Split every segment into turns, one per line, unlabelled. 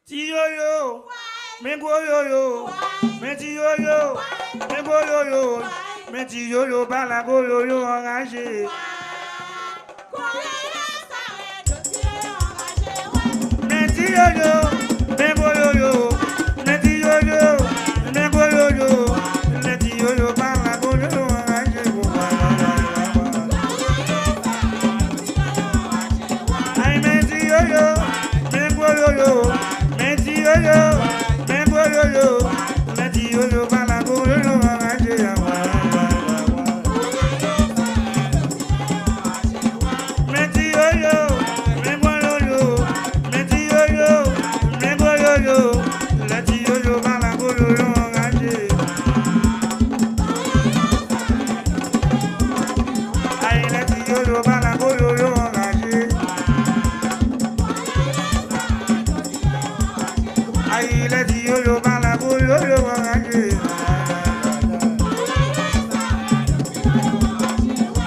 Tiyoyo, mengoyoyo, metiyoyo, mengoyoyo, metiyoyo, balagoyoyo, enragé. Metiyoyo, mengoyoyo, metiyoyo, mengoyoyo, metiyoyo, balagoyoyo, enragé. Ay, metiyoyo, mengoyoyo. Metiyoyo, metiyoyo, balagoyoyo, enragé. Metiyoyo, mengoyoyo, metiyoyo, mengoyoyo, metiyoyo, balagoyoyo, enragé. Ay, metiyoyo, balagoyoyo, enragé. Ay, metiyoyo, balagoyoyo, enragé.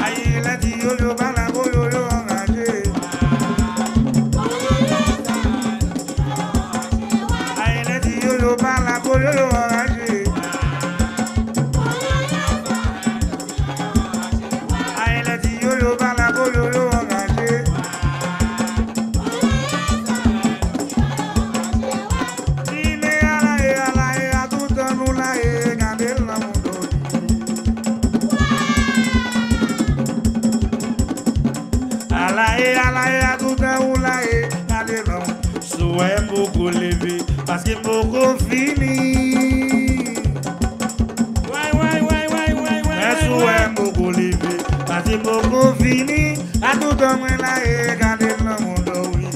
Ay, metiyoyo, balagoyoyo, enragé. Ay, metiyoyo, balagoyoyo, enragé. Ay, metiyoyo, balagoyoyo, enragé. Dime ala e, a tout an nou la e, gade la mundo. Ala e, a tout an ou la e, gade la mundo. Souhait beaucoup levé, parce que beaucoup fini. Souhait beaucoup levé, parce que beaucoup fini. A tout an ou la e, gade la mundo, oui.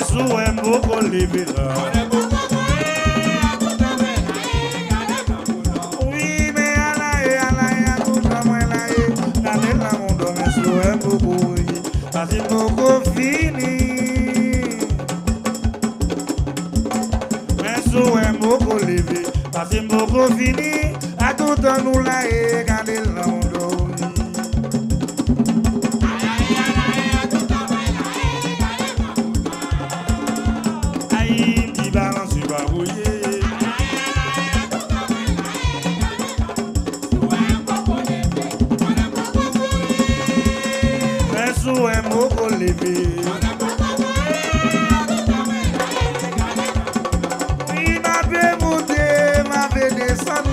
Souhait beaucoup levé, oui, mais ala e, a tout an ou la e, gade la mundo, mais souhait beaucoup, oui, parce que beaucoup fini. Mais souhait beaucoup levé, parce que beaucoup fini. A tout an nous la e, gade la mundo, oui. Aïe, m'di balance va bouiller. Mais souhait beaucoup levé. Oui, ma bé monter, ma bé descendre.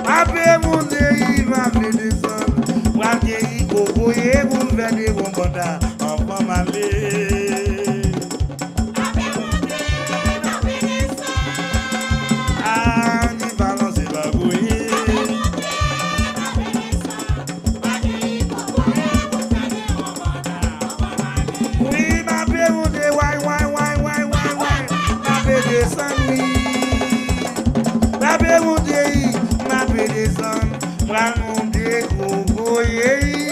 Ma bé monter, ma bé descendre. Moi vieilli cocoyer, vous venez mon bonda, enfant malé. Ah, ni balance va bouiller. Oui, ma bé monter, why, ma bé descendre. Ma bé monter, ma bé descendre. Moi monter cocoyer,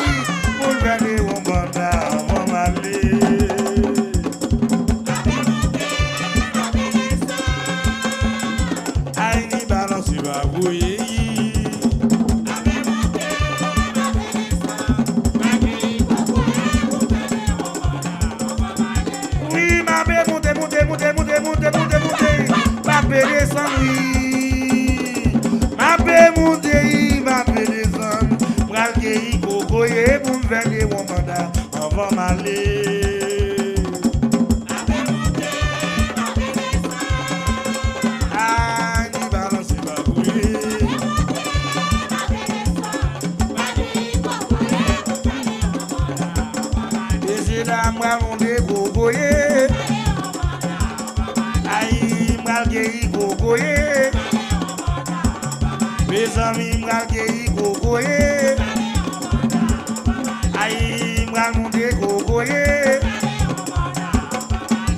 vous venez mon bonda, enfant malé. Aïe, ni balance va bouiller. Oui, ma bé monter. Ma bé descendre, oui. Ma bé monter, ma bé descendre. Moi vieilli cocoyer, vous venez mon bonda, enfant malé. Ah, ni balance va bouiller. Et c'est là, moi, mon décocoyer. Aïe, m'gal vieilli cocoyer. Mes amis, m'gal vieilli cocoyer. Aïe, m'gal mon décocoyer.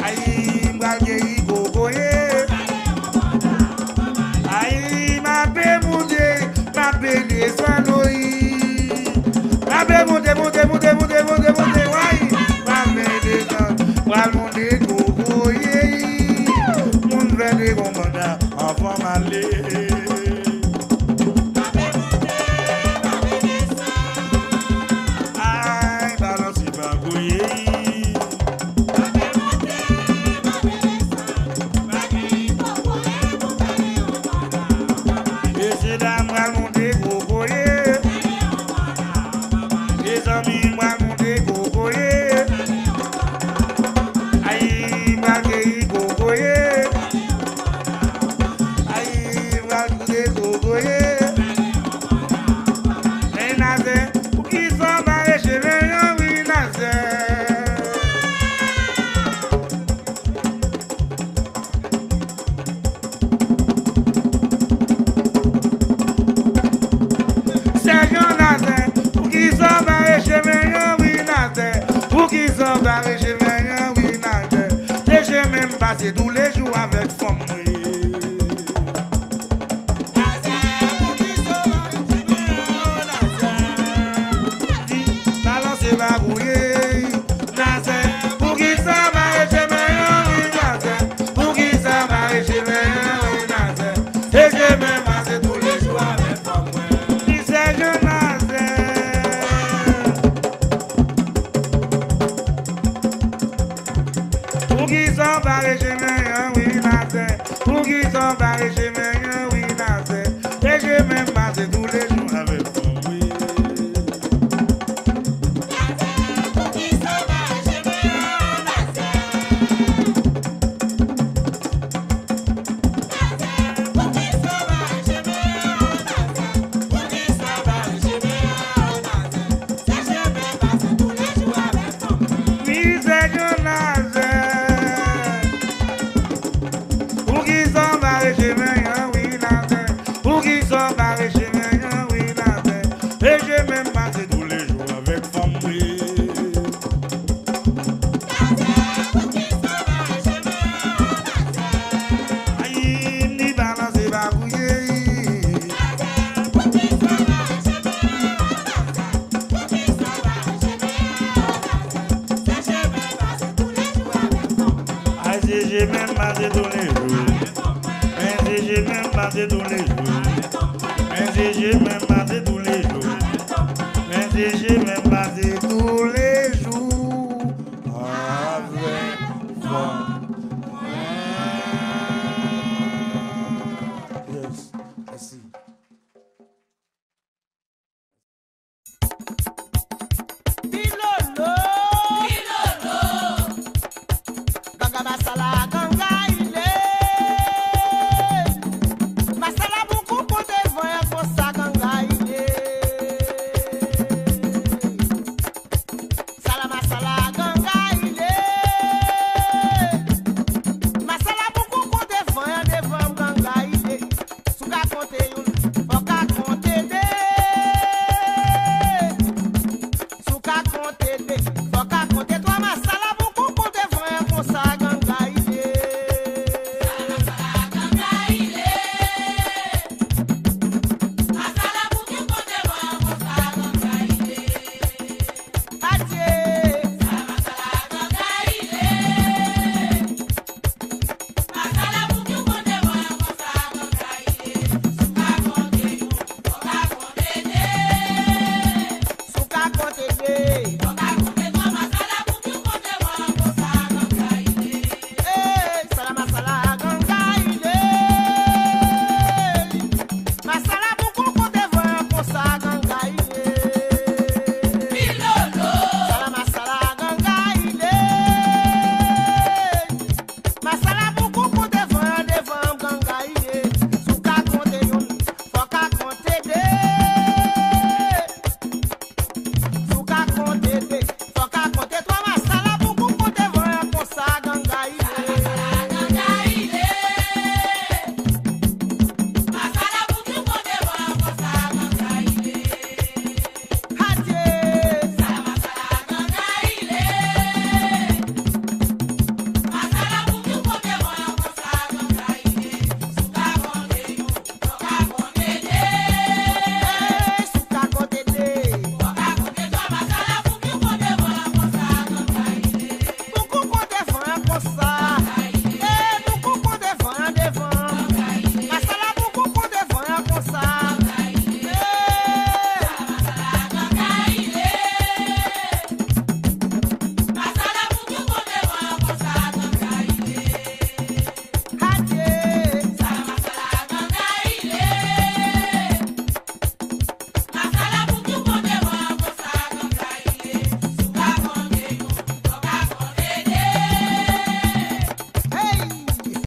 Aïe, m'gal vieilli cocoyer. Aïe, ma bé monter, ma bé descendre, oui. Ma bé monter, ouais. Ma bé descendre, passer tous les jours avec femme. Balancer ma bouillée, pour qui ça va chez mes pour qui ça va chez mes et je me passe tous les jours avec femme. Dis c'est je pour qui ça va chez mes pour qui ça va chez mes et je me passe tous les jours avec femme. J'ai même passé tous les jours. J'ai même passé tous les jours. J'ai même